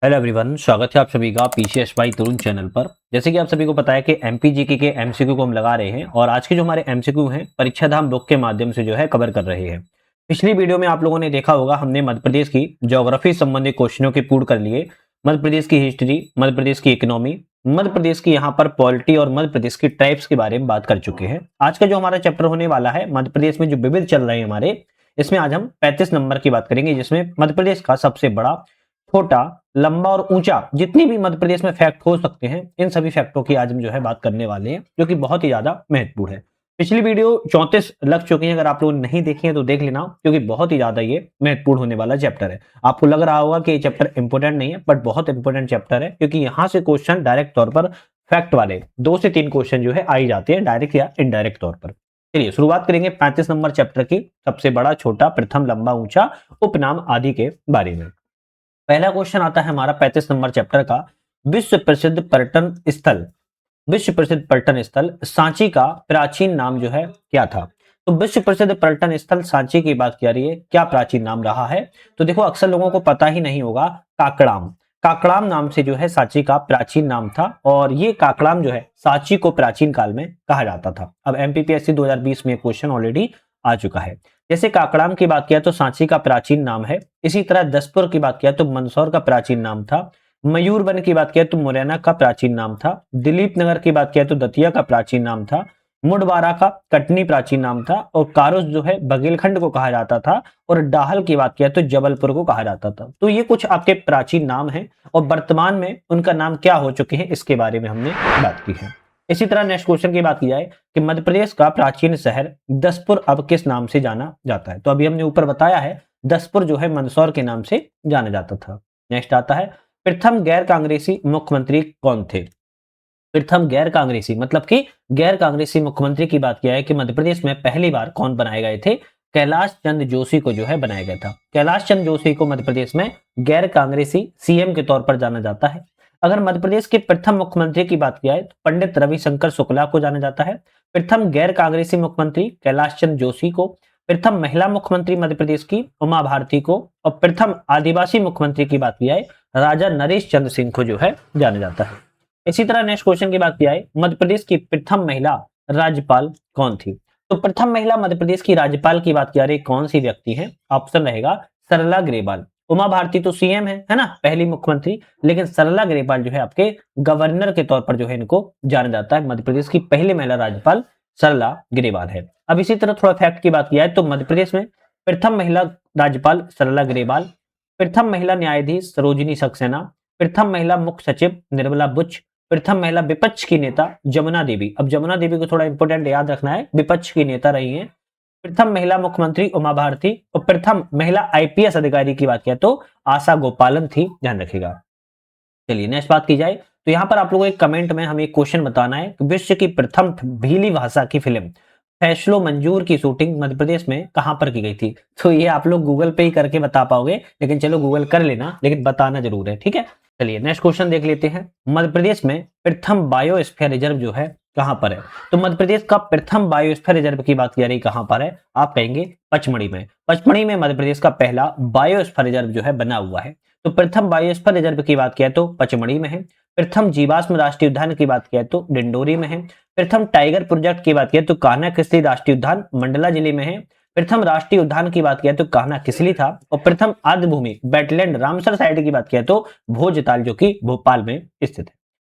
Hello everyone, स्वागत है आप सभी का पीसीएस बाई तरुण चैनल पर। जैसे कि आप सभी को पता है कि एमपीजीके के एमसीक्यू को हम लगा रहे हैं और आज के जो हमारे एमसीक्यू हैं परीक्षा धाम बुक के माध्यम से जो है कवर कर रहे हैं। पिछली वीडियो में आप लोगों ने देखा होगा, हमने मध्य प्रदेश की ज्योग्राफी संबंधित क्वेश्चनों के पूर्ण कर लिए। मध्य प्रदेश की हिस्ट्री, मध्य प्रदेश की इकोनॉमी, मध्य प्रदेश की यहाँ पर पॉलिटी और मध्य प्रदेश की ट्राइब्स के बारे में बात कर चुके हैं। आज का जो हमारा चैप्टर होने वाला है मध्य प्रदेश में जो विविध चल रहे हैं हमारे, इसमें आज हम 35 नंबर की बात करेंगे, जिसमें मध्य प्रदेश का सबसे बड़ा, छोटा, लंबा और ऊंचा जितनी भी मध्य प्रदेश में फैक्ट हो सकते हैं, इन सभी फैक्टों की आज हम जो है बात करने वाले हैं, जो कि बहुत ही ज्यादा महत्वपूर्ण है। पिछली वीडियो 34 लग चुकी है, अगर आप लोगों ने नहीं देखी है तो देख लेना, क्योंकि बहुत ही ज्यादा ये महत्वपूर्ण होने वाला चैप्टर है। आपको लग रहा होगा कि ये चैप्टर इंपोर्टेंट नहीं है, बट बहुत इंपोर्टेंट चैप्टर है, क्योंकि यहां से क्वेश्चन डायरेक्ट तौर पर फैक्ट वाले 2 से 3 क्वेश्चन जो है आ ही जाते हैं, डायरेक्ट या इनडायरेक्ट तौर पर। चलिए शुरुआत करेंगे 35 नंबर चैप्टर की, सबसे बड़ा, छोटा, प्रथम, लंबा, ऊंचा, उपनाम आदि के बारे में। पहला क्वेश्चन आता है हमारा 35 नंबर चैप्टर का। विश्व प्रसिद्ध पर्यटन स्थल, विश्व प्रसिद्ध पर्यटन स्थल सांची का प्राचीन नाम जो है क्या था? तो विश्व प्रसिद्ध पर्यटन स्थल सांची की बात की जा रही है, क्या प्राचीन नाम रहा है? तो देखो, अक्सर लोगों को पता ही नहीं होगा, काकड़ाम। काकड़ाम नाम से जो है सांची का प्राचीन नाम था, और ये काकड़ाम जो है सांची को प्राचीन काल में कहा जाता था। अब एमपीपीएससी 2020 में क्वेश्चन ऑलरेडी आ चुका है। जैसे काकड़ाम की बात किया तो सांची का प्राचीन नाम है। इसी तरह दसपुर की बात किया तो मंदसौर का प्राचीन नाम था। मयूरवन की बात किया तो मुरैना का प्राचीन नाम था। दिलीप नगर की बात किया तो दतिया का प्राचीन नाम था। मुडवारा का कटनी प्राचीन नाम था, और कारुस जो है बघेलखंड को कहा जाता था, और डाहल की बात किया तो जबलपुर को कहा जाता था। तो ये कुछ आपके प्राचीन नाम हैं, और वर्तमान में उनका नाम क्या हो चुके हैं, इसके बारे में हमने बात की है। इसी तरह नेक्स्ट क्वेश्चन की बात की जाए कि मध्य प्रदेश का प्राचीन शहर दसपुर अब किस नाम से जाना जाता है? तो अभी हमने ऊपर बताया है, दसपुर जो है मंदसौर के नाम से जाना जाता था। नेक्स्ट आता है, प्रथम गैर कांग्रेसी मुख्यमंत्री कौन थे? प्रथम गैर कांग्रेसी मतलब कि गैर कांग्रेसी मुख्यमंत्री की बात किया है कि मध्य प्रदेश में पहली बार कौन बनाए गए थे? कैलाश चंद्र जोशी को जो है बनाया गया था। कैलाश चंद्र जोशी को मध्य प्रदेश में गैर कांग्रेसी सीएम के तौर पर जाना जाता है। अगर मध्य प्रदेश के प्रथम मुख्यमंत्री की बात किया है तो पंडित रविशंकर शुक्ला को जाना जाता है। प्रथम गैर कांग्रेसी मुख्यमंत्री कैलाश चंद्र जोशी को। प्रथम महिला मुख्यमंत्री मध्य प्रदेश की उमा भारती को, और प्रथम आदिवासी मुख्यमंत्री की बात किया है राजा नरेश चंद्र सिंह को जो है जाना जाता है। इसी तरह नेक्स्ट क्वेश्चन की बात की जाए, मध्य प्रदेश की प्रथम महिला राज्यपाल कौन थी? तो प्रथम महिला मध्य प्रदेश की राज्यपाल की बात की जा रही, कौन सी व्यक्ति है? ऑप्शन रहेगा सरला ग्रेवाल। उमा भारती तो सीएम है ना, पहली मुख्यमंत्री, लेकिन सरला ग्रेवाल जो है आपके गवर्नर के तौर पर जो है इनको जाना जाता है। मध्य प्रदेश की पहली महिला राज्यपाल सरला ग्रेवाल है। अब इसी तरह थोड़ा फैक्ट की बात की जाए तो मध्य प्रदेश में प्रथम महिला राज्यपाल सरला ग्रेवाल, प्रथम महिला न्यायाधीश सरोजिनी सक्सेना, प्रथम महिला मुख्य सचिव निर्मला बुच, प्रथम महिला विपक्ष की नेता जमुना देवी। अब जमुना देवी को थोड़ा इंपोर्टेंट याद रखना है, विपक्ष की नेता रही हैं। प्रथम महिला मुख्यमंत्री उमा भारती, और प्रथम महिला आईपीएस अधिकारी की बात किया तो आशा गोपालन थी, ध्यान रखिएगा। चलिए नेक्स्ट बात की जाए तो यहाँ पर आप लोगों को एक कमेंट में हमें एक क्वेश्चन बताना है कि विश्व की प्रथम भीली भाषा की फिल्म फैसलो मंजूर की शूटिंग मध्य प्रदेश में कहां पर की गई थी? तो ये आप लोग गूगल पे ही करके बता पाओगे, लेकिन चलो गूगल कर लेना, लेकिन बताना जरूर है, ठीक है। चलिए नेक्स्ट क्वेश्चन देख लेते हैं। मध्य प्रदेश में प्रथम बायोस्फीयर रिजर्व जो है कहां पर है? तो मध्य प्रदेश का प्रथम बायोस्फीयर रिजर्व की बात की जा रही, कहां पर है? आप कहेंगे पचमढ़ी में। पचमढ़ी में मध्य प्रदेश का पहला बायोस्फीयर रिजर्व जो है बना हुआ है। तो प्रथम बायोस्फीयर रिजर्व की बात किया तो पचमढ़ी में है। प्रथम जीवाश्म राष्ट्रीय उद्यान की बात किया तो डिंडोरी में है। प्रथम टाइगर प्रोजेक्ट की बात किया तो कान्हा किसली राष्ट्रीय उद्यान मंडला जिले में है। प्रथम राष्ट्रीय उद्यान की बात किया तो कान्हा किसली था, और प्रथम आर्द्र भूमि वेटलैंड रामसर साइट की बात किया तो भोजताल जो कि भोपाल में स्थित है।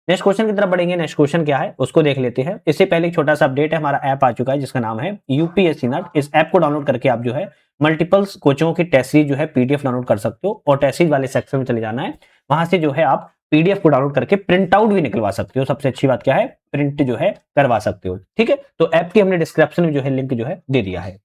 नेक्स्ट क्वेश्चन की तरफ बढ़ेंगे। नेक्स्ट क्वेश्चन क्या है उसको देख लेते हैं। इससे पहले एक छोटा सा अपडेट है, हमारा ऐप आ चुका है जिसका नाम है यूपीएससी नट। इस ऐप को डाउनलोड करके आप जो है मल्टीपल्स कोचिंगों की टेस्ट सीरीज जो है पीडीएफ डाउनलोड कर सकते हो, और टेस्ट सीरीज वाले सेक्शन में चले जाना है। वहां से जो है आप पीडीएफ को डाउनलोड करके प्रिंट आउट भी निकलवा सकते हो। सबसे अच्छी बात क्या है, प्रिंट जो है करवा सकते हो, ठीक है। तो ऐप की हमने डिस्क्रिप्शन में जो है लिंक जो है दे दिया है।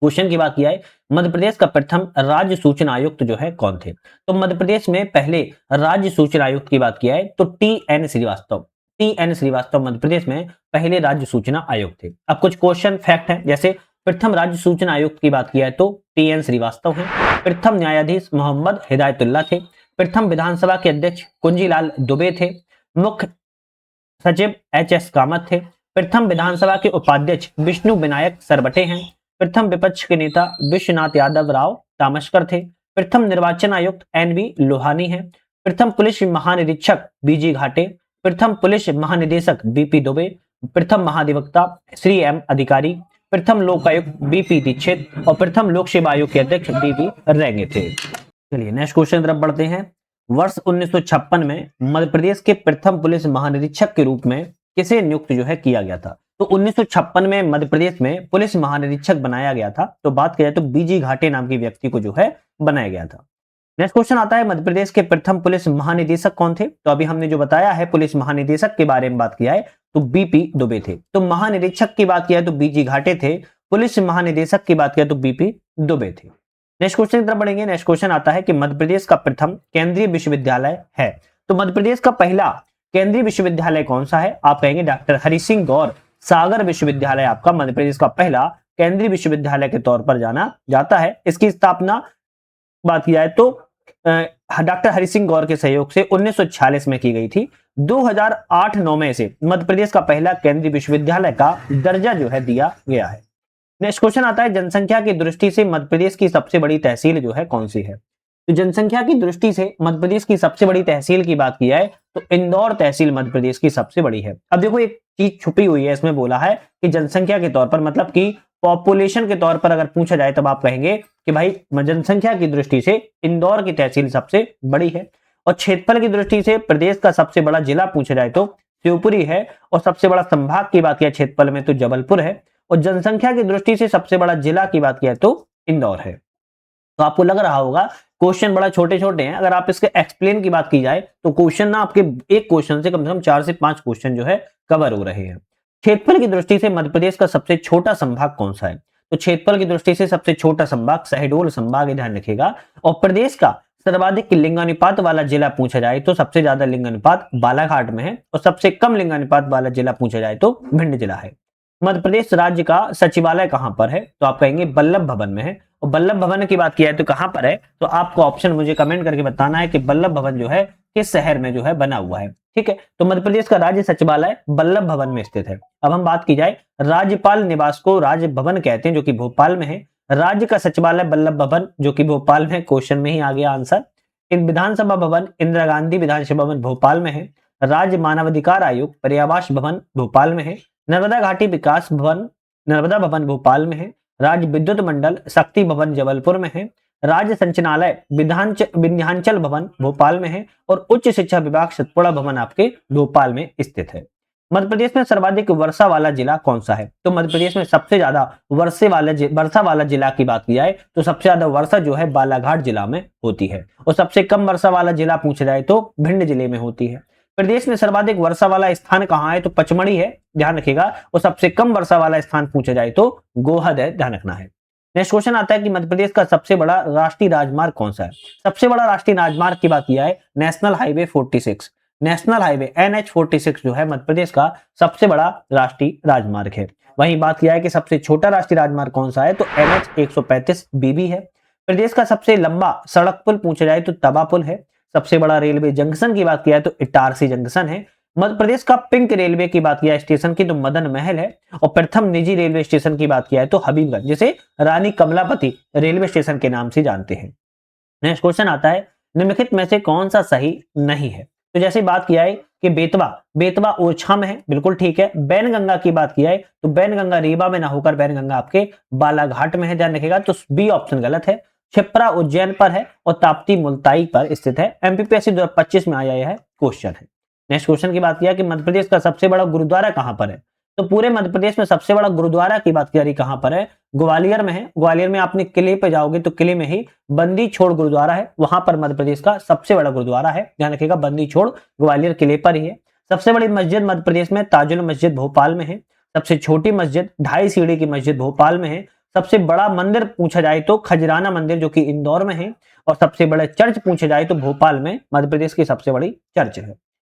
क्वेश्चन की बात किया है, मध्य प्रदेश का प्रथम राज्य सूचना आयुक्त जो है कौन थे? तो मध्य प्रदेश में पहले राज्य सूचना आयुक्त की बात किया है तो T N Srivastava. T N Srivastava Madhya Pradesh में पहले राज्य सूचना आयुक्त थे। अब कुछ क्वेश्चन फैक्ट है, जैसे प्रथम राज्य सूचना आयुक्त की बात किया है तो टी एन श्रीवास्तव है। प्रथम न्यायाधीश मोहम्मद हिदायतुल्लाह थे। प्रथम विधानसभा के अध्यक्ष कुंजीलाल दुबे थे। मुख्य सचिव एच एस कामत थे। प्रथम विधानसभा के उपाध्यक्ष विष्णु विनायक सरवटे हैं। प्रथम विपक्ष के नेता विश्वनाथ यादव राव तामस्कर थे। प्रथम निर्वाचन आयुक्त एन वी लोहानी है। प्रथम पुलिस महानिरीक्षक बीजी घाटे, प्रथम पुलिस महानिदेशक बीपी दुबे, प्रथम महाधिवक्ता श्री एम अधिकारी, प्रथम लोकायुक्त बीपी दीक्षित और प्रथम लोक सेवा आयोग के अध्यक्ष बीबी रेंगे थे। चलिए नेक्स्ट क्वेश्चन तरफ बढ़ते हैं। वर्ष 1956 में मध्य प्रदेश के प्रथम पुलिस महानिरीक्षक के रूप में किसे नियुक्त जो है किया गया था? तो 1956 में मध्य प्रदेश में पुलिस महानिरीक्षक बनाया गया था। तो बात की जाए तो बीजी घाटे नाम के व्यक्ति को जो है बनाया गया था। नेक्स्ट क्वेश्चन आता है, मध्य प्रदेश के प्रथम पुलिस महानिदेशक कौन थे? तो अभी हमने जो बताया है पुलिस महानिदेशक के बारे में बात किया है तो बीपी दुबे थे। तो महानिरीक्षक की बात किया तो बीजी घाटे थे, पुलिस महानिदेशक की बात किया तो बीपी दुबे थे। नेक्स्ट क्वेश्चन की तरफ बढ़ेंगे। नेक्स्ट क्वेश्चन आता है कि मध्य प्रदेश का प्रथम केंद्रीय विश्वविद्यालय है। तो मध्य प्रदेश का पहला केंद्रीय विश्वविद्यालय कौन सा है? आप कहेंगे डॉक्टर हरि सिंह गौर सागर विश्वविद्यालय आपका मध्य प्रदेश का पहला केंद्रीय विश्वविद्यालय के तौर पर जाना जाता है। इसकी स्थापना बात की जाए तो डॉक्टर हरि सिंह गौर के सहयोग से 1946 में की गई थी। 2008-9 में से मध्य प्रदेश का पहला केंद्रीय विश्वविद्यालय का दर्जा जो है दिया गया है। नेक्स्ट क्वेश्चन आता है, जनसंख्या की दृष्टि से मध्य प्रदेश की सबसे बड़ी तहसील जो है कौन सी है? तो जनसंख्या की दृष्टि से मध्य प्रदेश की सबसे बड़ी तहसील की बात की जाए तो इंदौर तहसील मध्य प्रदेश की सबसे बड़ी है। अब देखो एक चीज छुपी हुई है, इसमें बोला है कि जनसंख्या के तौर पर मतलब कि पॉपुलेशन के तौर पर अगर पूछा जाए तब आप कहेंगे कि भाई जनसंख्या की दृष्टि से इंदौर की तहसील सबसे बड़ी है। और क्षेत्रफल की दृष्टि से प्रदेश का सबसे बड़ा जिला पूछा जाए तो शिवपुरी है, और सबसे बड़ा संभाग की बात किया क्षेत्रफल में तो जबलपुर है, और जनसंख्या की दृष्टि से सबसे बड़ा जिला की बात किया तो इंदौर है। तो आपको लग रहा होगा क्वेश्चन बड़ा छोटे छोटे हैं, अगर आप इसके एक्सप्लेन की बात की जाए तो क्वेश्चन ना आपके एक क्वेश्चन से कम 4 से 5 क्वेश्चन जो है कवर हो रहे हैं। क्षेत्रफल की दृष्टि से मध्य प्रदेश का सबसे छोटा संभाग कौन सा है? तो क्षेत्रफल की दृष्टि से सबसे छोटा संभाग शहडोल संभाग, ध्यान रखिएगा। और प्रदेश का सर्वाधिक लिंगानुपात वाला जिला पूछा जाए तो सबसे ज्यादा लिंगानुपात बालाघाट में है, और सबसे कम लिंगानुपात वाला जिला पूछा जाए तो भिंड जिला है। मध्य प्रदेश राज्य का सचिवालय कहां पर है? तो आप कहेंगे बल्लभ भवन में है। और बल्लभ भवन की बात किया है तो कहां पर है? तो आपको ऑप्शन मुझे कमेंट करके बताना है कि बल्लभ भवन जो है किस शहर में जो है बना हुआ है। ठीक है, तो मध्य प्रदेश का राज्य सचिवालय बल्लभ भवन में स्थित है। अब हम बात की जाए, राज्यपाल निवास को राज्य भवन कहते हैं जो कि भोपाल में है। राज्य का सचिवालय बल्लभ भवन जो कि भोपाल में, क्वेश्चन में ही आ गया आंसर। इन विधानसभा भवन इंदिरा गांधी विधानसभा भवन भोपाल में है। राज्य मानवाधिकार आयोग पर्यावास भवन भोपाल में है। नर्मदा घाटी विकास भवन नर्मदा भवन भोपाल में है। राज्य विद्युत मंडल शक्ति भवन जबलपुर में है। राज्य संचालनालय विंध्याचल भवन भोपाल में है। और उच्च शिक्षा विभाग सतपुड़ा भवन आपके भोपाल में स्थित है। मध्य प्रदेश में सर्वाधिक वर्षा वाला जिला कौन सा है? तो मध्य प्रदेश में सबसे ज्यादा वर्षा वाला जिला की बात की जाए तो सबसे ज्यादा वर्षा जो है बालाघाट जिला में होती है, और सबसे कम वर्षा वाला जिला पूछा जाए तो भिंड जिले में होती है। प्रदेश में सर्वाधिक वर्षा वाला स्थान कहां है? तो पचमढ़ी है, ध्यान रखिएगा। और सबसे कम वर्षा वाला स्थान पूछा जाए तो गोहद है, ध्यान रखना है। नेक्स्ट क्वेश्चन आता है कि मध्य प्रदेश का सबसे बड़ा राष्ट्रीय राजमार्ग कौन सा है? सबसे बड़ा राष्ट्रीय राजमार्ग की बात किया है national highway 46। National highway NH46 जो है मध्य प्रदेश का सबसे बड़ा राष्ट्रीय राजमार्ग है। वहीं बात किया है कि सबसे छोटा राष्ट्रीय राजमार्ग कौन सा है? तो NH135 BB है। प्रदेश का सबसे लंबा सड़क पुल पूछा जाए तो तवा पुल है। सबसे बड़ा रेलवे जंक्शन की बात किया है तो इटारसी जंक्शन है। मध्य प्रदेश का पिंक रेलवे की बात किया है स्टेशन की तो मदन महल है। और प्रथम निजी रेलवे स्टेशन की बात किया है तो हबीबगंज, जिसे रानी कमलापति रेलवे स्टेशन के नाम से जानते हैं। नेक्स्ट क्वेश्चन आता है, निम्नलिखित में से कौन सा सही नहीं है? तो जैसे बात किया है कि बेतवा ओरछा में है, बिल्कुल ठीक है। बैनगंगा की बात किया है तो बैनगंगा रीवा में ना होकर बैनगंगा आपके बालाघाट में है, ध्यान रखिएगा। तो बी ऑप्शन गलत है। छिप्रा उज्जैन पर है और ताप्ती मुल्ताई पर स्थित है। MPPSC 2025 में आया यह क्वेश्चन है। नेक्स्ट क्वेश्चन की बात किया कि मध्य प्रदेश का सबसे बड़ा गुरुद्वारा कहां पर है? तो पूरे मध्य प्रदेश में सबसे बड़ा गुरुद्वारा की बात की कहां पर है? ग्वालियर में है। ग्वालियर में आपने किले पे जाओगे तो किले में ही बंदी छोड़ गुरुद्वारा है, वहां पर मध्य प्रदेश का सबसे बड़ा गुरुद्वारा है, ध्यान रखिएगा। बंदी छोड़ ग्वालियर किले पर ही है। सबसे बड़ी मस्जिद मध्य प्रदेश में ताजुल मस्जिद भोपाल में है। सबसे छोटी मस्जिद 2.5 सीढ़ी की मस्जिद भोपाल में है। सबसे बड़ा मंदिर पूछा जाए तो खजराना मंदिर जो कि इंदौर में है। और सबसे बड़ा चर्च पूछा जाए तो भोपाल में मध्य प्रदेश की सबसे बड़ी चर्च है।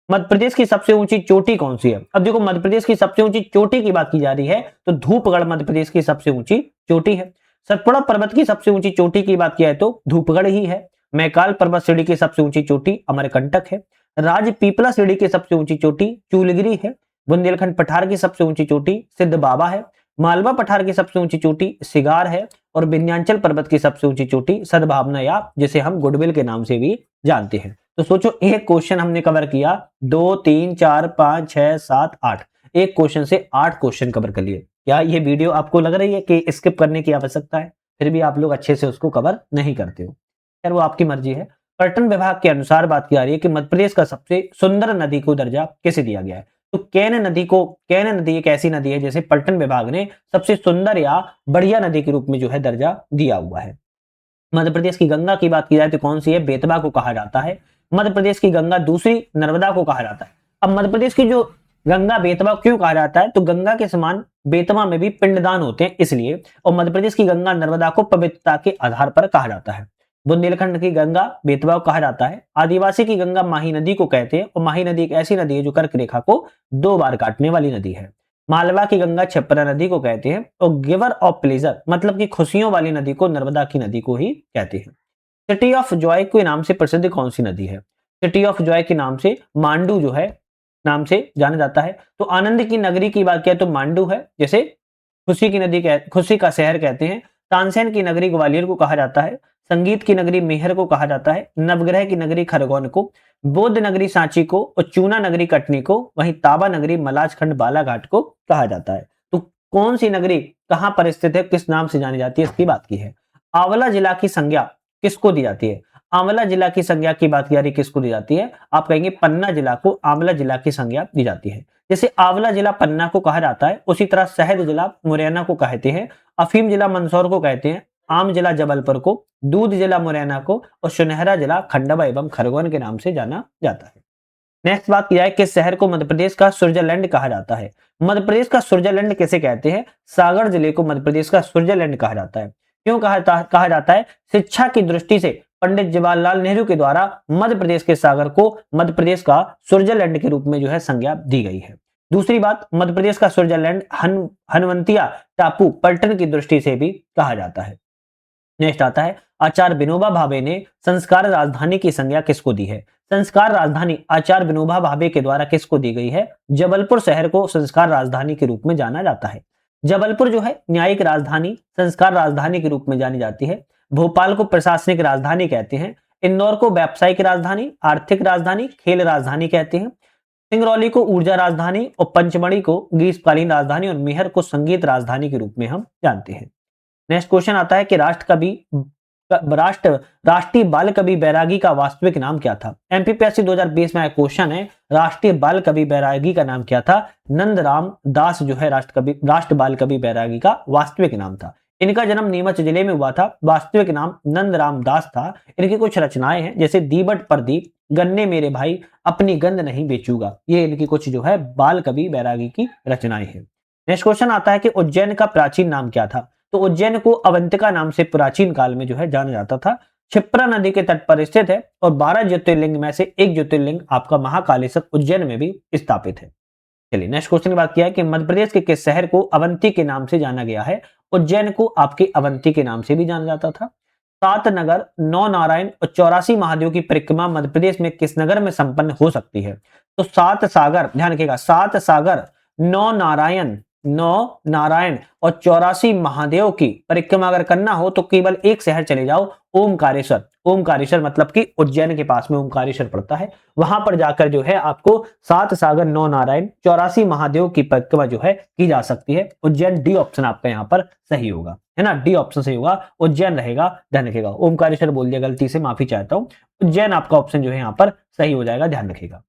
मध्य प्रदेश की सबसे ऊंची चोटी कौन सी है? अब देखो मध्य प्रदेश की सबसे ऊंची चोटी की बात की जा रही है तो धूपगढ़ मध्य प्रदेश की सबसे ऊंची चोटी है। सतपुड़ा पर्वत की सबसे ऊंची चोटी की बात किया है तो धूपगढ़ ही है। मैकाल पर्वत श्रेणी की सबसे ऊंची चोटी अमरकंटक है। राजपीपला श्रेणी की सबसे ऊंची चोटी चूलगिरी है। बुंदेलखंड पठार की सबसे ऊंची चोटी सिद्ध बाबा है। मालवा पठार की सबसे ऊंची चोटी सिगार है। और विंध्याचल पर्वत की सबसे ऊंची चोटी सद्भावना, या जिसे हम गुडविल के नाम से भी जानते हैं। तो सोचो एक क्वेश्चन हमने कवर किया, 2 3 4 5 6 7 8, एक क्वेश्चन से 8 क्वेश्चन कवर कर लिए। क्या ये वीडियो आपको लग रही है कि स्किप करने की आवश्यकता है? फिर भी आप लोग अच्छे से उसको कवर नहीं करते हो। खैर वो आपकी मर्जी है। पर्यटन विभाग के अनुसार बात की जा रही है कि मध्य प्रदेश का सबसे सुंदर नदी को दर्जा किसे दिया गया है? तो केन नदी एक ऐसी नदी है जैसे पर्यटन विभाग ने सबसे सुंदर या बढ़िया नदी के रूप में जो है दर्जा दिया हुआ है। मध्य प्रदेश की गंगा की बात की जाए तो कौन सी है? बेतवा को कहा जाता है। मध्य प्रदेश की गंगा दूसरी नर्मदा को कहा जाता है। अब मध्य प्रदेश की जो गंगा बेतवा क्यों कहा जाता है? तो गंगा के समान बेतवा में भी पिंडदान होते हैं इसलिए। और मध्य प्रदेश की गंगा नर्मदा को पवित्रता के आधार पर कहा जाता है। बुंदेलखंड की गंगा बेतवा को कहा जाता है। आदिवासी की गंगा माही नदी को कहते हैं और माही नदी एक ऐसी नदी है जो कर्क रेखा को 2 बार काटने वाली नदी है। मालवा की गंगा क्षिप्रा नदी को कहते हैं और गिवर ऑफ प्लेजर मतलब कि खुशियों वाली नदी को नर्मदा की नदी को ही कहते हैं। सिटी ऑफ जॉय के नाम से प्रसिद्ध कौन सी नदी है? सिटी ऑफ जॉय के नाम से मांडू जो है नाम से जाना जाता है। तो आनंद की नगरी की बात किया तो मांडू है, जैसे खुशी का शहर कहते हैं। तानसेन की नगरी ग्वालियर को कहा जाता है। संगीत की नगरी मेहर को कहा जाता है। नवग्रह की नगरी खरगोन को, बौद्ध नगरी सांची को और चूना नगरी कटनी को, वहीं ताबा नगरी मलाजखंड बालाघाट को कहा जाता है। तो कौन सी नगरी कहां पर स्थित है, किस नाम से जानी जाती है, इसकी बात की है। आंवला जिला की संज्ञा किसको दी जाती है? आंवला जिला की संज्ञा की बात की जा रही किसको दी जाती है? आप कहेंगे पन्ना जिला को आंवला जिला की संज्ञा दी जाती है। जैसे आंवला जिला पन्ना को कहा जाता है, उसी तरह शहद जिला मुरैना को कहते हैं, अफीम जिला मंदसौर को कहते हैं, आम जिला जबलपुर को, दूध जिला मुरैना को और सुनहरा जिला खंडवा एवं खरगोन के नाम से जाना जाता है। नेक्स्ट बात की जाए किस शहर को मध्य प्रदेश का स्विट्जरलैंड कहा जाता है? मध्य प्रदेश का स्विट्जरलैंड किसे कहते हैं? सागर जिले को मध्य प्रदेश का स्विट्जरलैंड कहा जाता है। क्यों कहा जाता है? शिक्षा की दृष्टि से पंडित जवाहरलाल नेहरू के द्वारा मध्य प्रदेश के सागर को मध्य प्रदेश का स्विट्जरलैंड के रूप में जो है संज्ञा दी गई है। दूसरी बात, मध्य प्रदेश का स्विट्जरलैंड हनवंतिया टापू पर्यटन की दृष्टि से भी कहा जाता है। नेक्स्ट आता है आचार्य विनोबा भावे ने संस्कार राजधानी की संज्ञा किसको दी है? संस्कार राजधानी आचार्य विनोबा भावे के द्वारा किसको दी गई है? जबलपुर शहर को संस्कार राजधानी के रूप में जाना जाता है। जबलपुर जो है न्यायिक राजधानी, संस्कार राजधानी के रूप में जानी जाती है। भोपाल को प्रशासनिक राजधानी कहते हैं। इंदौर को व्यावसायिक राजधानी, आर्थिक राजधानी, खेल राजधानी कहते हैं। सिंगरौली को ऊर्जा राजधानी और पंचमढ़ी को ग्रीष्मकालीन राजधानी और मेहर को संगीत राजधानी के रूप में हम जानते हैं। नेक्स्ट क्वेश्चन आता है कि राष्ट्रीय बाल कवि बैरागी का वास्तविक नाम क्या था? एमपीपीएससी 2020 में आया क्वेश्चन है, राष्ट्रीय बाल कवि बैरागी का नाम क्या था? नंदराम दास जो है राष्ट्र बाल कवि बैरागी का वास्तविक नाम था। इनका जन्म नीमच जिले में हुआ था। वास्तविक नाम नंदराम दास था। इनकी कुछ रचनाएं हैं जैसे दीबट प्रदीप, गन्ने मेरे भाई, अपनी गंध नहीं बेचूंगा, ये इनकी कुछ जो है बाल कवि बैरागी की रचनाएं हैं। नेक्स्ट क्वेश्चन आता है कि उज्जैन का प्राचीन नाम क्या था? तो उज्जैन को अवंतिका नाम से प्राचीन काल में जो है जाना जाता था। क्षिप्रा नदी के तट पर स्थित है और 12 ज्योतिर्लिंग में से एक ज्योतिर्लिंग आपका महाकालेश्वर उज्जैन में भी स्थापित है। चलिए नेक्स्ट क्वेश्चन की बात किया है कि मध्य प्रदेश के किस शहर को अवंती के नाम से जाना गया है? उज्जैन को आपके अवंती के नाम से भी जाना जाता था। 7 नगर, 9 नारायण और 84 महादेव की परिक्रमा मध्य प्रदेश में किस नगर में संपन्न हो सकती है? तो 7 सागर, ध्यान रखिएगा, 7 सागर, 9 नारायण और 84 महादेव की परिक्रमा अगर करना हो तो केवल एक शहर चले जाओ, ओमकारेश्वर। ओमकारेश्वर मतलब कि उज्जैन के पास में ओमकारेश्वर पड़ता है। वहां पर जाकर जो है आपको 7 सागर, 9 नारायण, 84 महादेव की परिक्रमा जो है की जा सकती है। उज्जैन, डी ऑप्शन आपका यहाँ पर सही होगा, है ना, डी ऑप्शन सही होगा, उज्जैन रहेगा, ध्यान रखिएगा। ओमकारेश्वर बोल दिया गलती से, माफी चाहता हूं। उज्जैन आपका ऑप्शन जो है यहाँ पर सही हो जाएगा, ध्यान रखिएगा।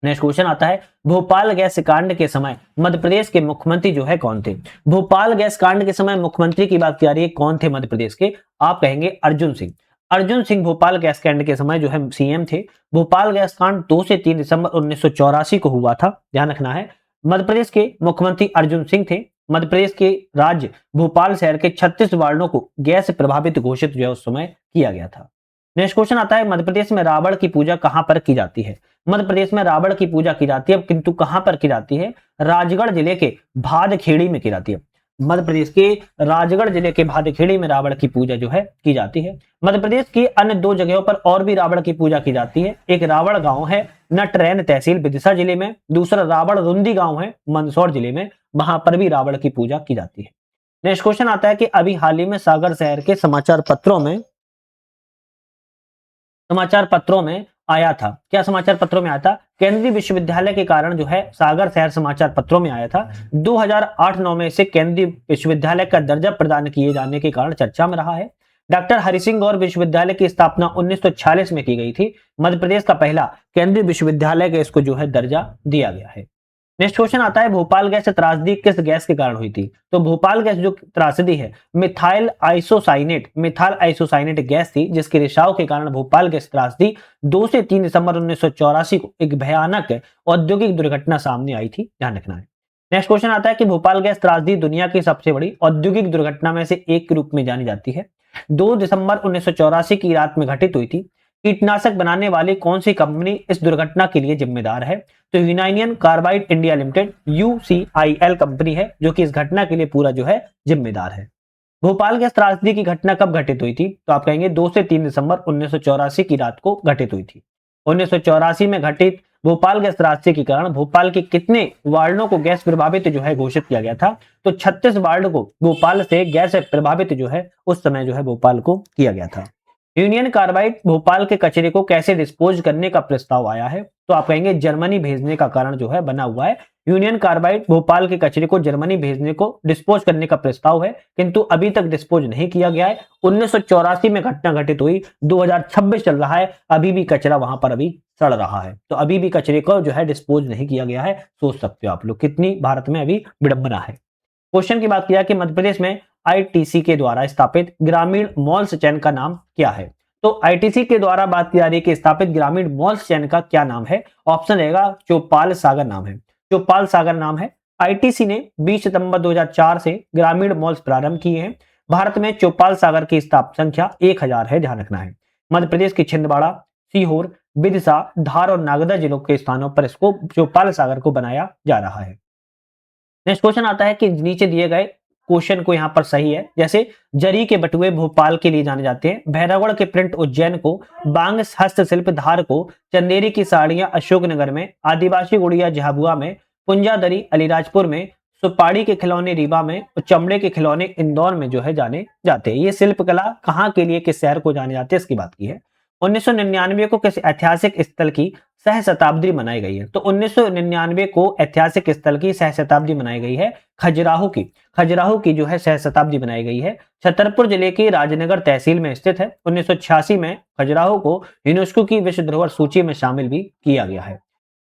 नेक्स्ट क्वेश्चन आता है भोपाल गैस कांड के समय मध्य प्रदेश के मुख्यमंत्री जो है कौन थे? भोपाल गैस कांड के समय मुख्यमंत्री की बात की जा रही है, कौन थे मध्य प्रदेश के? आप कहेंगे अर्जुन सिंह। अर्जुन सिंह भोपाल गैस कांड के समय जो है सीएम थे। भोपाल गैस कांड 2 से 3 दिसंबर 1984 को हुआ था, ध्यान रखना है। मध्य प्रदेश के मुख्यमंत्री अर्जुन सिंह थे। मध्य प्रदेश के राज्य भोपाल शहर के 36 वार्डों को गैस प्रभावित घोषित जो है उस समय किया गया था। नेक्स्ट क्वेश्चन आता है मध्य प्रदेश में रावण की पूजा कहां पर की जाती है? मध्य प्रदेश में रावण की पूजा की जाती है, किंतु कहां पर की जाती है? राजगढ़ जिले के भादखेड़ी में की जाती है। मध्य प्रदेश के राजगढ़ जिले के भादखेड़ी में रावण की पूजा जो है की जाती है। मध्य प्रदेश की अन्य 2 जगहों पर और भी रावण की पूजा की जाती है। एक रावण गांव है नटरैन तहसील विदिशा जिले में, दूसरा रावण रुंदी गांव है मंदसौर जिले में, वहां पर भी रावण की पूजा की जाती है। नेक्स्ट क्वेश्चन आता है कि अभी हाल ही में सागर शहर के समाचार पत्रों में आया था? क्या समाचार पत्रों में आया था? केंद्रीय विश्वविद्यालय के कारण जो है सागर शहर समाचार पत्रों में आया था। 2008-9 में से केंद्रीय विश्वविद्यालय का दर्जा प्रदान किए जाने के कारण चर्चा में रहा है। डॉक्टर हरि सिंह गौर विश्वविद्यालय की स्थापना 1946 में की गई थी। मध्य प्रदेश का पहला केंद्रीय विश्वविद्यालय का इसको जो है दर्जा दिया गया है। नेक्स्ट क्वेश्चन आता है, भोपाल गैस त्रासदी किस गैस के कारण हुई थी? तो भोपाल गैस जो त्रासदी है मिथाइल आइसोसाइनेट गैस थी, जिसके रिसाव के कारण भोपाल गैस त्रासदी 2 से 3 दिसंबर 1984 को एक भयानक औद्योगिक दुर्घटना सामने आई थी, ध्यान रखना है। नेक्स्ट क्वेश्चन आता है कि भोपाल गैस त्रासदी दुनिया की सबसे बड़ी औद्योगिक दुर्घटना में से एक के रूप में जानी जाती है। 2 दिसंबर 1984 की रात में घटित हुई थी। कीटनाशक बनाने वाली कौन सी कंपनी इस दुर्घटना के लिए जिम्मेदार है? तो Union Carbide India Limited UCIL company है जो कि इस घटना के लिए पूरा जो है जिम्मेदार है। भोपाल गैस त्रासदी की घटना कब घटित हुई थी? तो आप कहेंगे 2 से 3 दिसंबर 1984 की रात को घटित हुई थी। 1984 में घटित भोपाल गैस त्रासदी के कारण भोपाल के कितने वार्डों को गैस प्रभावित जो है घोषित किया गया था? तो 36 वार्ड को भोपाल से गैस प्रभावित जो है उस समय जो है भोपाल को किया गया था। यूनियन कार्बाइड भोपाल के कचरे को कैसे डिस्पोज करने का प्रस्ताव आया है? तो आप कहेंगे जर्मनी भेजने का कारण जो है बना हुआ है। यूनियन कार्बाइड भोपाल के कचरे को जर्मनी भेजने को डिस्पोज करने का प्रस्ताव है, किंतु अभी तक डिस्पोज नहीं किया गया है। 1984 में घटना घटित हुई, 2026 चल रहा है, अभी भी कचरा वहां पर अभी सड़ रहा है, तो अभी भी कचरे को जो है डिस्पोज नहीं किया गया है। सोच सकते हो आप लोग कितनी भारत में अभी विडंबना है। क्वेश्चन की बात किया कि मध्य प्रदेश में आईटीसी के द्वारा स्थापित ग्रामीण मॉल्स चैन का नाम क्या है? तो आईटीसी के द्वारा बात की जा रही है कि स्थापित ग्रामीण मॉल्स चैन का क्या नाम है? ऑप्शन रहेगा चौपाल सागर नाम है। चौपाल सागर नाम है। आईटीसी ने 20 सितंबर 2004 से ग्रामीण मॉल्स प्रारंभ किए हैं। भारत में चौपाल सागर की स्थापना संख्या 1000 है, ध्यान रखना है। मध्य प्रदेश की छिंदवाड़ा, सीहोर, विदिशा, धार और नागदा जिलों के स्थानों पर इसको चौपाल सागर को बनाया जा रहा है। नेक्स्ट क्वेश्चन आता है कि नीचे दिए गए क्वेश्चन को यहां पर सही है, जैसे जरी के बटुए भोपाल के लिए जाने जाते हैं, भैरवगढ़ के प्रिंट उज्जैन को, बांग हस्तशिल्प धार को, चंदेरी की साड़ियां अशोकनगर में, आदिवासी गुड़िया झाबुआ में, पुंजादरी अलीराजपुर में, सुपाड़ी के खिलौने रीवा में और चमड़े के खिलौने इंदौर में जो है जाने जाते हैं। ये शिल्पकला कहाँ के लिए किस शहर को जाने जाते हैं इसकी बात की है। 1999 को किस ऐतिहासिक स्थल की सह शताब्दी मनाई गई है? तो 1999 को ऐतिहासिक स्थल की सह शताब्दी मनाई गई है खजुराहो की जो है सह शताब्दी बनाई गई है। छतरपुर जिले की राजनगर तहसील में स्थित है। 1986 में खजुराहो को यूनेस्को की विश्व धरोहर सूची में शामिल भी किया गया है।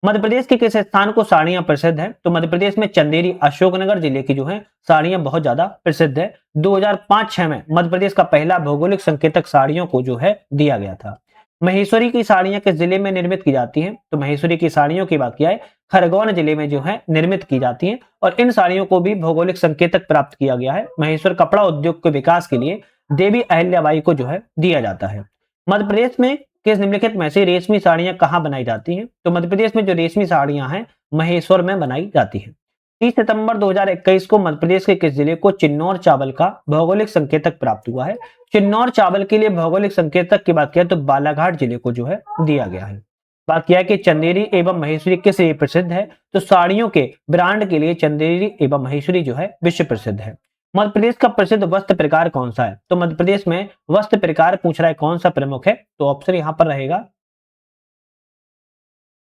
मध्य प्रदेश के किस स्थान को साड़ियां प्रसिद्ध है? तो मध्य प्रदेश में चंदेरी अशोकनगर जिले की जो है साड़ियां बहुत ज्यादा प्रसिद्ध है। 2005-6 में मध्य प्रदेश का पहला भौगोलिक संकेतक साड़ियों को जो है दिया गया था। महेश्वरी की साड़ियां किस जिले में निर्मित की जाती हैं? तो महेश्वरी की साड़ियों की बात किया है खरगोन जिले में जो है निर्मित की जाती हैं और इन साड़ियों को भी भौगोलिक संकेतक प्राप्त किया गया है। महेश्वर कपड़ा उद्योग के विकास के लिए देवी अहिल्याबाई को जो है दिया जाता है। मध्य प्रदेश में किस निम्नलिखित में से रेशमी साड़ियां कहाँ बनाई जाती हैं? तो मध्य प्रदेश में जो रेशमी साड़ियां हैं महेश्वर में बनाई जाती हैं। 30 सितंबर 2021 को मध्य प्रदेश के किस जिले को चिन्नौर चावल का भौगोलिक संकेतक प्राप्त हुआ है? चिन्नौर चावल के लिए भौगोलिक संकेतक की बात किया तो बालाघाट जिले को जो है दिया गया है। बात किया कि चंदेरी एवं महेश्वरी किस लिए प्रसिद्ध है? तो साड़ियों के ब्रांड के लिए चंदेरी एवं महेश्वरी जो है विश्व प्रसिद्ध है। मध्य प्रदेश का प्रसिद्ध वस्त्र प्रकार कौन सा है? तो मध्य प्रदेश में वस्त्र प्रकार पूछ रहा है कौन सा प्रमुख है? तो ऑप्शन यहां पर रहेगा,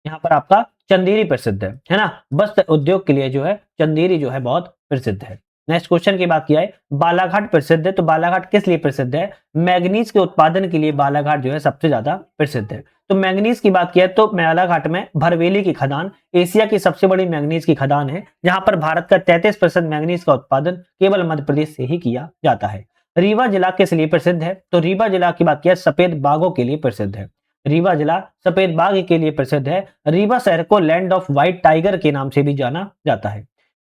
यहाँ पर आपका चंदेरी प्रसिद्ध है ना। वस्त्र उद्योग के लिए जो है चंदेरी जो है बहुत प्रसिद्ध है। नेक्स्ट क्वेश्चन की बात किया है बालाघाट प्रसिद्ध है, तो बालाघाट किस लिए प्रसिद्ध है? मैग्नीज के उत्पादन के लिए बालाघाट जो है सबसे ज्यादा प्रसिद्ध है। तो मैग्नीज की बात किया तो बालाघाट में भरवेली की खदान एशिया की सबसे बड़ी मैग्नीज की खदान है, जहां पर भारत का 33% मैग्नीज का उत्पादन केवल मध्य प्रदेश से ही किया जाता है। रीवा जिला किस लिए प्रसिद्ध है? तो रीवा जिला की बात किया सफेद बाघों के लिए प्रसिद्ध है। रीवा जिला सफेद बाघ के लिए प्रसिद्ध है। रीवा शहर को लैंड ऑफ व्हाइट टाइगर के नाम से भी जाना जाता है।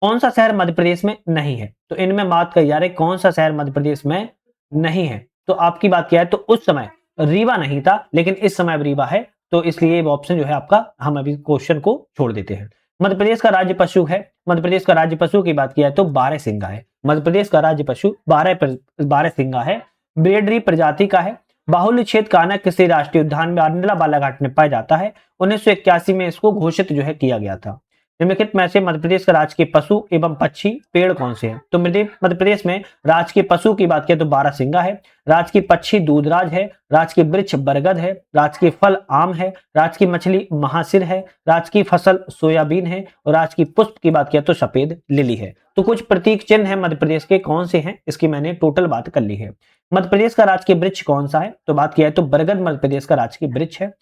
कौन सा शहर मध्य प्रदेश में नहीं है? तो इनमें बात कही जा रही कौन सा शहर मध्य प्रदेश में नहीं है? तो आपकी बात किया है तो उस समय रीवा नहीं था, लेकिन इस समय अब रीवा है, तो इसलिए ऑप्शन जो है आपका हम अभी क्वेश्चन को छोड़ देते हैं। मध्य प्रदेश का राज्य पशु है, मध्य प्रदेश का राज्य पशु की बात किया है तो बारहसिंगा है। मध्य प्रदेश का राज्य पशु बारहसिंगा है, ब्रेडरी प्रजाति का है। बाहुल्य क्षेत्र कानक किसी राष्ट्रीय उद्यान में अंडला बालाघाट में पाया जाता है। 1981 में इसको घोषित जो है किया गया था। निम्नलिखित में से मध्य प्रदेश का राजकीय पशु एवं पक्षी पेड़ कौन से हैं? तो मध्य प्रदेश में राजकीय पशु की बात करें तो बारहसिंगा है, राजकीय पक्षी दूधराज है, राजकीय वृक्ष बरगद है, राजकीय फल आम है, राजकीय मछली महासिर है, राजकीय फसल सोयाबीन है और राजकीय पुष्प की बात किया तो सफेद लिली है। तो कुछ प्रतीक चिन्ह है मध्य प्रदेश के, कौन से हैं इसकी मैंने टोटल बात कर ली है। मध्य प्रदेश का राजकीय वृक्ष कौन सा है? तो बात किया है तो बरगद मध्य प्रदेश का राजकीय वृक्ष है।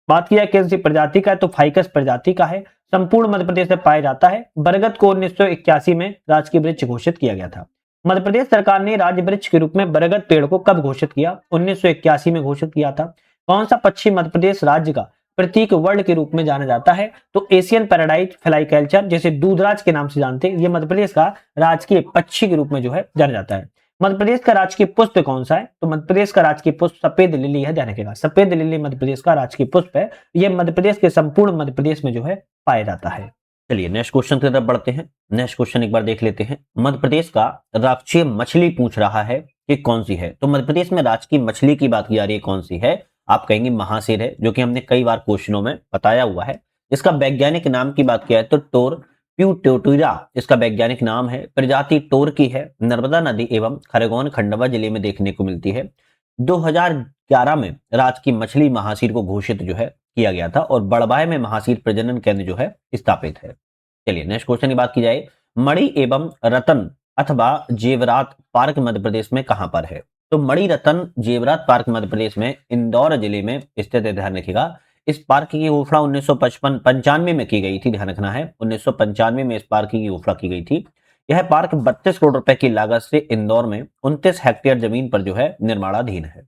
बात किया किस प्रजाति का है? तो फाइकस प्रजाति का है, संपूर्ण मध्य प्रदेश में पाया जाता है। बरगद को 1981 में राजकीय वृक्ष घोषित किया गया था। मध्य प्रदेश सरकार ने राज्य वृक्ष के रूप में बरगद पेड़ को कब घोषित किया? 1981 में घोषित किया था। कौन सा पक्षी मध्य प्रदेश राज्य का प्रतीक वर्ण के रूप में जाना जाता है? तो एशियन पैराडाइज फ्लाईकल्चर, जैसे दूधराज के नाम से जानते हैं, ये मध्य प्रदेश का राजकीय पक्षी के रूप में जो है जाना जाता है। मध्य प्रदेश का राजकीय पुष्प कौन सा है? तो मध्य प्रदेश का राजकीय पुष्प सफेद लिली है, ध्यान रखिएगा, सफेद लिली मध्य प्रदेश का राजकीय पुष्प है। यह मध्य प्रदेश के संपूर्ण मध्य प्रदेश में जो है पाया जाता है। चलिए नेक्स्ट क्वेश्चन की तरफ बढ़ते हैं। नेक्स्ट क्वेश्चन एक बार देख लेते हैं। मध्य प्रदेश का राष्ट्रीय मछली पूछ रहा है कि कौन सी है? तो मध्य प्रदेश में राजकीय मछली की बात की जा रही है, कौन सी है? आप कहेंगे महासिर है, जो कि हमने कई बार क्वेश्चनों में बताया हुआ है। इसका वैज्ञानिक नाम की बात किया है तो टोर प्यूटोटुरा इसका वैज्ञानिक नाम है। प्रजाति टोर की है, नर्मदा नदी एवं खरगोन खंडवा जिले में देखने को मिलती है। 2011 में राजकीय मछली महासिर को घोषित जो है किया गया था और बड़वाय में महासिर प्रजनन केंद्र जो है स्थापित है। चलिए नेक्स्ट क्वेश्चन की बात की जाए। मणि एवं रतन अथवा जेवरात पार्क मध्य प्रदेश में कहां पर है? तो मणि रतन जेवरात पार्क मध्य प्रदेश में इंदौर जिले में स्थित है, ध्यान रखिएगा। इस पार्क की घोषणा 1995 में की गई थी, ध्यान रखना है, 1995 में इस पार्क की घोषणा की गई थी। यह पार्क 32 करोड़ रुपए की लागत से इंदौर में 29 हेक्टेयर जमीन पर जो है निर्माणाधीन है।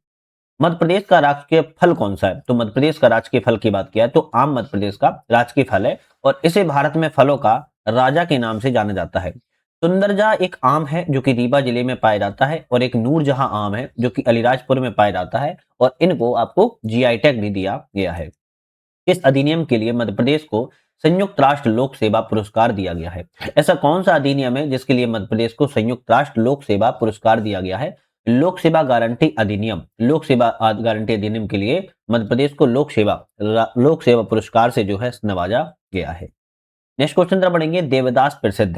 मध्य प्रदेश का राजकीय फल कौन सा है? तो मध्य प्रदेश का राजकीय फल की बात किया है तो आम मध्य प्रदेश का राजकीय फल है और इसे भारत में फलों का राजा के नाम से जाना जाता है। सुंदरजा एक आम है जो कि रीवा जिले में पाया जाता है और एक नूरजहां आम है जो कि अलीराजपुर में पाया जाता है और इनको आपको जीआई टैग भी दिया गया है। इस अधिनियम के लिए मध्य प्रदेश को संयुक्त राष्ट्र लोक सेवा पुरस्कार दिया गया है। ऐसा कौन सा अधिनियम है जिसके लिए मध्य प्रदेश को संयुक्त राष्ट्र लोक सेवा पुरस्कार दिया गया है? लोक सेवा गारंटी अधिनियम। लोक सेवा गारंटी अधिनियम के लिए मध्य प्रदेश को लोक सेवा पुरस्कार से जो है नवाजा गया है। नेक्स्ट क्वेश्चन तरफ बढ़ेंगे। देवास प्रसिद्ध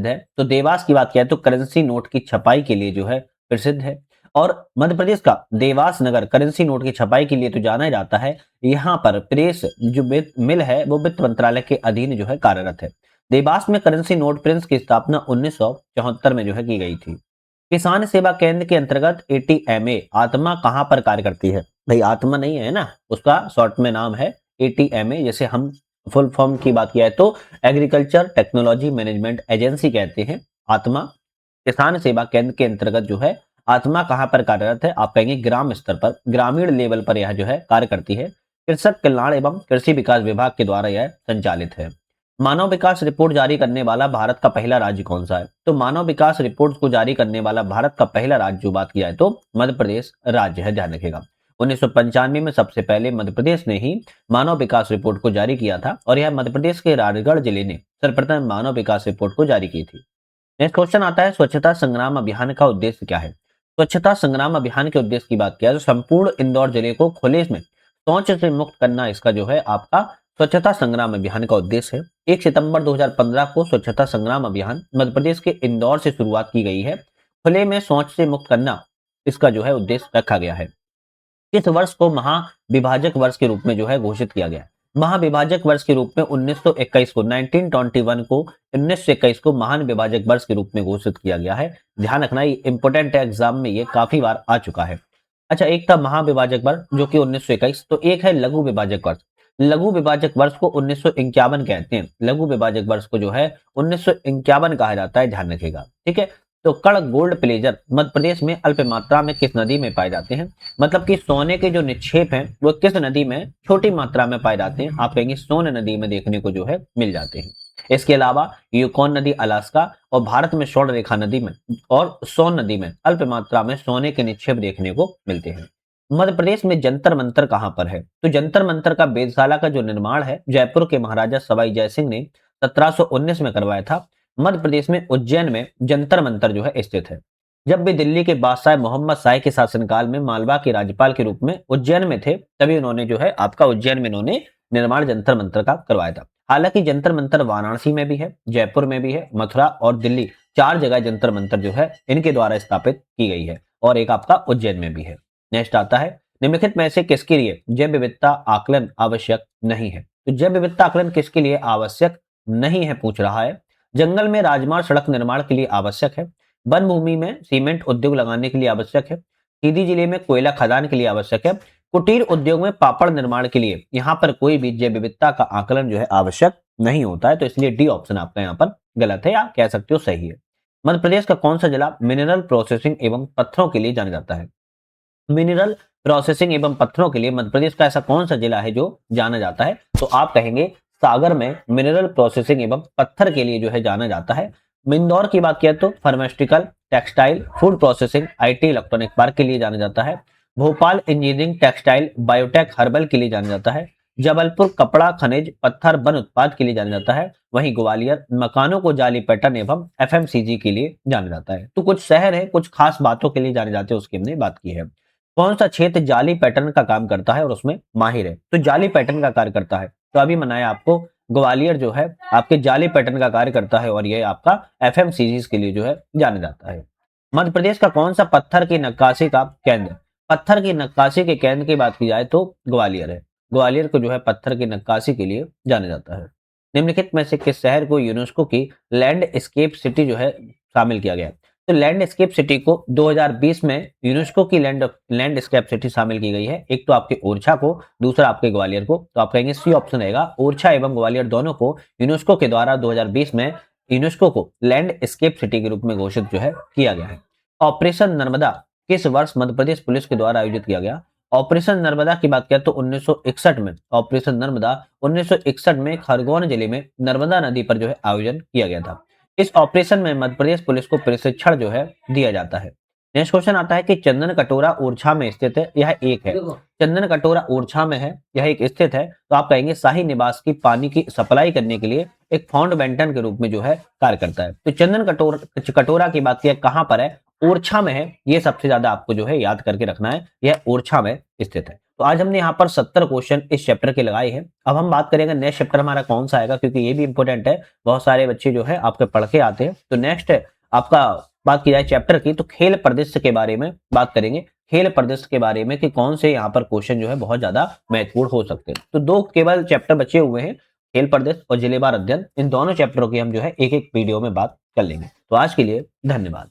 है। तो देवास की बात किया तो करेंसी नोट की छपाई के लिए जो है प्रसिद्ध है और मध्य प्रदेश का देवास नगर करेंसी नोट की छपाई के लिए तो जाना जाता है। यहाँ पर प्रेस जो मिल है वो वित्त मंत्रालय के अधीन जो है कार्यरत है। देवास में करेंसी नोट प्रिंस की स्थापना 1974 में जो है की गई थी। किसान सेवा केंद्र के अंतर्गत एटीएमए आत्मा कहां पर कार्य करती है? भाई आत्मा नहीं है ना, उसका शॉर्ट में नाम है एटीएमए। जैसे हम फुल फॉर्म की बात किया है तो एग्रीकल्चर टेक्नोलॉजी मैनेजमेंट एजेंसी कहते हैं। आत्मा किसान सेवा केंद्र के अंतर्गत जो है आत्मा कहां पर कार्यरत है? आप कहेंगे ग्राम स्तर पर, ग्रामीण लेवल पर यह जो है कार्य करती है। कृषक कल्याण एवं कृषि विकास विभाग के द्वारा यह संचालित है। मानव विकास रिपोर्ट जारी करने वाला भारत का पहला राज्य कौन सा है? तो मानव विकास रिपोर्ट को जारी करने वाला भारत का पहला राज्य जो बात किया है तो मध्य प्रदेश राज्य है, ध्यान रखिएगा। 1995 में सबसे पहले मध्य प्रदेश ने ही मानव विकास रिपोर्ट को जारी किया था और यह मध्य प्रदेश के राजगढ़ जिले ने सर्वप्रथम मानव विकास रिपोर्ट को जारी की थी। नेक्स्ट क्वेश्चन आता है, स्वच्छता संग्राम अभियान का उद्देश्य क्या है? स्वच्छता संग्राम अभियान के उद्देश्य की बात किया तो संपूर्ण इंदौर जिले को खुले में शौच से मुक्त करना इसका जो है आपका स्वच्छता संग्राम अभियान का उद्देश्य है। 1 सितंबर 2015 को स्वच्छता संग्राम अभियान मध्य प्रदेश के इंदौर से शुरुआत की गई है। खुले में शौच से मुक्त करना इसका जो है उद्देश्य रखा गया है। इस वर्ष को महाविभाजक वर्ष के रूप में जो है घोषित किया गया है। महाविभाजक वर्ष के रूप में 1921 को महान विभाजक वर्ष के रूप में घोषित किया गया है। ध्यान रखना, ये इंपोर्टेंट है, एग्जाम में ये काफी बार आ चुका है। अच्छा, एक था महाविभाजक वर्ष जो कि 1921, तो एक है लघु विभाजक वर्ष। लघु विभाजक वर्ष को 1951 कहते हैं। लघु विभाजक वर्ष को जो है 1951 कहा जाता है, ध्यान रखिएगा, ठीक है। तो कड़ गोल्ड प्लेजर मध्य प्रदेश में अल्प मात्रा में किस नदी में पाए जाते हैं? मतलब कि सोने के जो निक्षेप हैं वो किस नदी में छोटी मात्रा में पाए जाते हैं? आप कहेंगे सोन नदी में देखने को जो है मिल जाते हैं। इसके अलावा यूकोन नदी अलास्का और भारत में स्वर्ण रेखा नदी में और सोन नदी में अल्प मात्रा में सोने के निक्षेप देखने को मिलते हैं। मध्य प्रदेश में जंतर मंतर कहां पर है? तो जंतर मंतर का वेधशाला का जो निर्माण है जयपुर के महाराजा सवाई जयसिंह ने 1719 में करवाया था। मध्य प्रदेश में उज्जैन में जंतर मंतर जो है स्थित है। जब भी दिल्ली के बादशाह मोहम्मद शाह के शासनकाल में मालवा के राज्यपाल के रूप में उज्जैन में थे, तभी उन्होंने जो है आपका उज्जैन में इन्होंने निर्माण जंतर मंतर का करवाया था। हालांकि जंतर मंतर वाराणसी में भी है, जयपुर में भी है, मथुरा और दिल्ली, 4 जगह जंतर मंतर जो है इनके द्वारा स्थापित की गई है और एक आपका उज्जैन में भी है। नेक्स्ट आता है, निम्नलिखित में से किसके लिए जैव विविधता आकलन आवश्यक नहीं है? तो जैव विविधता आकलन किसके लिए आवश्यक नहीं है पूछ रहा है। जंगल में राजमार्ग सड़क निर्माण के लिए आवश्यक है, वन भूमि में सीमेंट उद्योग लगाने के लिए आवश्यक है, सीधी जिले में कोयला खदान के लिए आवश्यक है, कुटीर उद्योग में पापड़ निर्माण के लिए यहाँ पर कोई भी जैव विविधता का आकलन जो है आवश्यक नहीं होता है। तो इसलिए डी ऑप्शन आपका यहाँ पर गलत है या कह सकते हो सही है। मध्य प्रदेश का कौन सा जिला मिनरल प्रोसेसिंग एवं पत्थरों के लिए जाना जाता है? मिनरल प्रोसेसिंग एवं पत्थरों के लिए मध्य प्रदेश का ऐसा कौन सा जिला है जो जाना जाता है? तो आप कहेंगे सागर में मिनरल प्रोसेसिंग एवं पत्थर के लिए जो है जाना जाता है। इंदौर की बात किया तो pharmaceutical, textile, food processing, IT, electronic park के लिए जाना जाता है। Bhopal engineering, textile, biotech, herbal के लिए जाना जाता है। जबलपुर कपड़ा, खनिज, पत्थर, वन उत्पाद के लिए जाना जाता है। वहीं ग्वालियर मकानों को जाली पैटर्न एवं एफएमसीजी के लिए जाना जाता है। तो कुछ शहर है, कुछ खास बातों के लिए जाने जाते हैं, उसकी हमने बात की है। कौन सा क्षेत्र जाली पैटर्न का काम करता है और उसमें माहिर है? तो जाली पैटर्न का कार्य करता है, तो अभी मनाया आपको ग्वालियर जो है आपके जाली पैटर्न का कार्य करता है और ये आपका एफएमसीजी के लिए जो है जाना जाता है। मध्य प्रदेश का कौन सा पत्थर की नक्काशी का केंद्र? पत्थर की नक्काशी के केंद्र की बात की जाए तो ग्वालियर है। ग्वालियर को जो है पत्थर की नक्काशी के लिए जाना जाता है। निम्नलिखित में से किस शहर को यूनेस्को की लैंडस्केप सिटी जो है शामिल किया गया? तो लैंडस्केप सिटी को 2020 में यूनेस्को की लैंडस्केप सिटी शामिल की गई है। एक तो आपके ओरछा को, दूसरा आपके ग्वालियर को। तो आप कहेंगे सी ऑप्शन रहेगा, ओरछा एवं ग्वालियर दोनों को यूनेस्को के द्वारा 2020 में यूनेस्को को लैंडस्केप सिटी के रूप में घोषित जो है किया गया है। ऑपरेशन नर्मदा किस वर्ष मध्य प्रदेश पुलिस के द्वारा आयोजित किया गया? ऑपरेशन नर्मदा की बात करें तो 1961 में ऑपरेशन नर्मदा 1961 में खरगोन जिले में नर्मदा नदी पर जो है आयोजन किया गया था। इस ऑपरेशन में मध्य प्रदेश पुलिस को प्रशिक्षण जो है दिया जाता है। नेक्स्ट क्वेश्चन आता है कि चंदन कटोरा ओरछा में स्थित है, यह एक है। चंदन कटोरा ओरछा में है, यह एक स्थित है। तो आप कहेंगे शाही निवास की पानी की सप्लाई करने के लिए एक फाउंडेंटन के रूप में जो है कार्य करता है। तो चंदन कटोरा की बात किया कहां पर है? ओरछा में है। ये सबसे ज्यादा आपको जो है याद करके रखना है, यह ओरछा में स्थित है। तो आज हमने यहाँ पर 70 क्वेश्चन इस चैप्टर के लगाए हैं। अब हम बात करेंगे नेक्स्ट चैप्टर हमारा कौन सा आएगा, क्योंकि ये भी इंपॉर्टेंट है, बहुत सारे बच्चे जो है आपके पढ़ के आते हैं। तो नेक्स्ट आपका बात की जाए चैप्टर की तो खेल परिदृश्य के बारे में बात करेंगे। खेल परिदृश्य के बारे में कि कौन से यहाँ पर क्वेश्चन जो है बहुत ज्यादा महत्वपूर्ण हो सकते हैं। तो 2 केवल चैप्टर बचे हुए हैं, खेल परिदृश्य और जिलेवार अध्ययन। इन दोनों चैप्टरों की हम जो है एक एक वीडियो में बात कर लेंगे। तो आज के लिए धन्यवाद।